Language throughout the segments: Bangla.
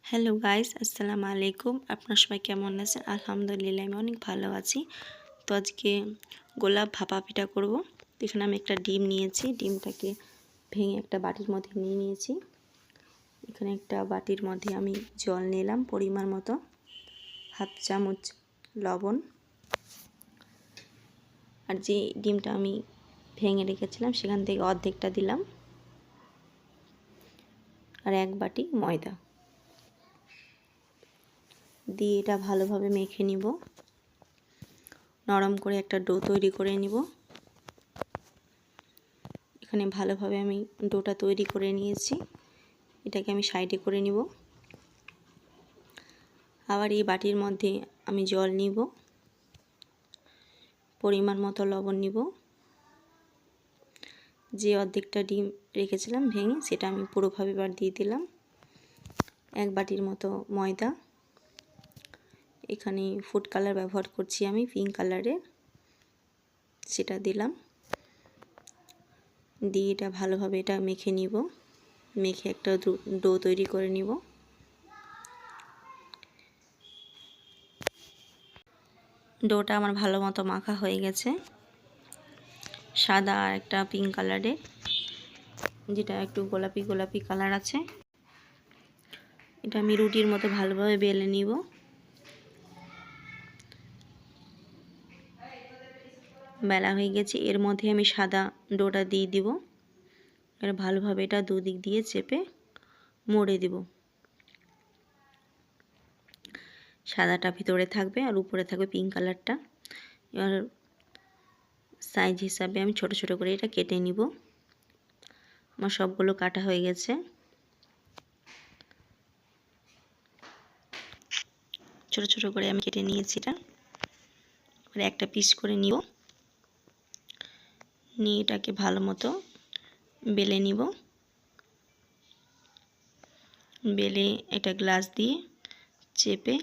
হ্যালো গাইস, আসসালামু আলাইকুম। আপনারা সবাই কেমন আছেন? আলহামদুলিল্লাহ আমি অনেক ভালো আছি। তো আজকে গোলাপ ভাপা পিঠা করব। তো এখানে আমি একটা ডিম নিয়েছি, ডিমটাকে ভেঙে একটা বাটির মধ্যে নিয়ে নিয়েছি। এখানে একটা বাটির মধ্যে আমি জল নিলাম পরিমাণ মতো, হাফ চামচ লবণ, আর যে ডিমটা আমি ভেঙে রেখেছিলাম সেখান থেকে অর্ধেকটা দিলাম, আর এক বাটি ময়দা দিয়ে এটা ভালোভাবে মেখে নিব। নরম করে একটা ডো তৈরি করে নিব। এখানে ভালোভাবে আমি ডোটা তৈরি করে নিয়েছি, এটাকে আমি সাইডে করে নিব। আবার এই বাটির মধ্যে আমি জল নিব, পরিমাণ মতো লবণ নিব, যে অর্ধেকটা ডিম রেখেছিলাম ভেঙে সেটা আমি পুরোভাবে এবার দিয়ে দিলাম। এক বাটির মতো ময়দা, এখানে ফুড কালার ব্যবহার করছি আমি পিঙ্ক কালারের, সেটা দিলাম। দিয়ে এটা ভালোভাবে এটা মেখে নিব, মেখে একটা ডো তৈরি করে নিব। ডোটা আমার ভালো মতো মাখা হয়ে গেছে, সাদা আর একটা পিঙ্ক কালারের, যেটা একটু গোলাপি গোলাপি কালার আছে। এটা আমি রুটির মতো ভালোভাবে বেলে নিব। বেলা হয়ে গেছে, এর মধ্যে আমি সাদা ডোটা দিয়ে দিব। এবার ভালোভাবে এটা দুদিক দিয়ে চেপে মুড়ে দিব। সাদাটা ভিতরে থাকবে আর উপরে থাকবে পিঙ্ক কালারটা। এবার সাইজ হিসাবে আমি ছোট ছোট করে এটা কেটে নিব। আমার সবগুলো কাটা হয়ে গেছে। ছোট ছোট করে আমি কেটে নিয়েছি এটা। এবার একটা পিস করে নিব, নিয়ে এটাকে ভালো মতো বেলে নিব। বেলে এটা গ্লাস দিয়ে চেপে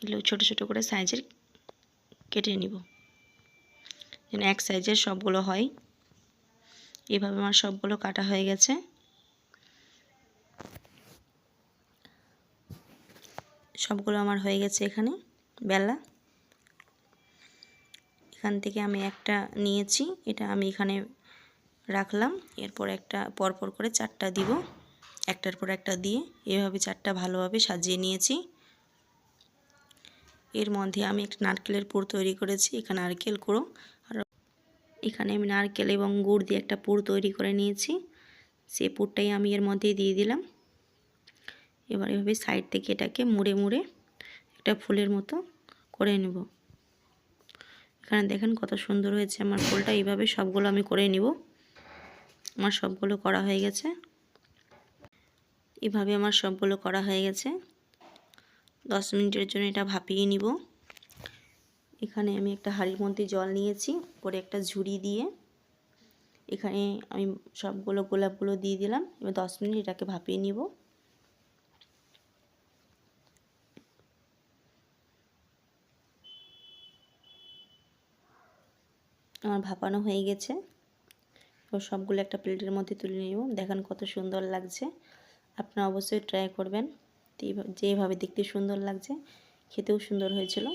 এগুলো ছোট ছোট করে সাইজের কেটে নিব, যেন এক সাইজের সবগুলো হয়। এভাবে আমার সবগুলো কাটা হয়ে গেছে। সবগুলো আমার হয়ে গেছে এখানে বেলা। এখান থেকে আমি একটা নিয়েছি, এটা আমি এখানে রাখলাম। এরপর একটা পরপর করে চারটা দিব, একটার পর একটা দিয়ে এভাবে চারটা ভালোভাবে সাজিয়ে নিয়েছি। এর মধ্যে আমি একটা নারকেলের পুর তৈরি করেছি। এখানে নারকেল কুড়ো, আর এখানে আমি নারকেল এবং গুড় দিয়ে একটা পুর তৈরি করে নিয়েছি। সেই পুরটাই আমি এর মধ্যে দিয়ে দিলাম। এবার এভাবে সাইড থেকে এটাকে মুড়ে মুড়ে একটা ফুলের মতো করে নেব। এখানে দেখেন কত সুন্দর হয়েছে আমার ফুলটা। এইভাবে সবগুলো আমি করে নিব। আমার সবগুলো করা হয়ে গেছে। এভাবে আমার সবগুলো করা হয়ে গেছে। 10 মিনিটের জন্য এটা ভাপিয়ে নিব। এখানে আমি একটা হাঁড়ির মধ্যে জল নিয়েছি, পরে একটা ঝুড়ি দিয়ে এখানে আমি সবগুলো গোলাপগুলো দিয়ে দিলাম। এবার 10 মিনিট এটাকে ভাপিয়ে নিব। আমার ভাপানো হয়ে গেছে। এবার সবগুলো একটা প্লেটের মধ্যে তুলে নিব। দেখেন কত সুন্দর লাগছে। আপনারা অবশ্যই ট্রাই করবেন। যেভাবে দেখতে সুন্দর লাগছে, খেতেও সুন্দর হয়েছিল।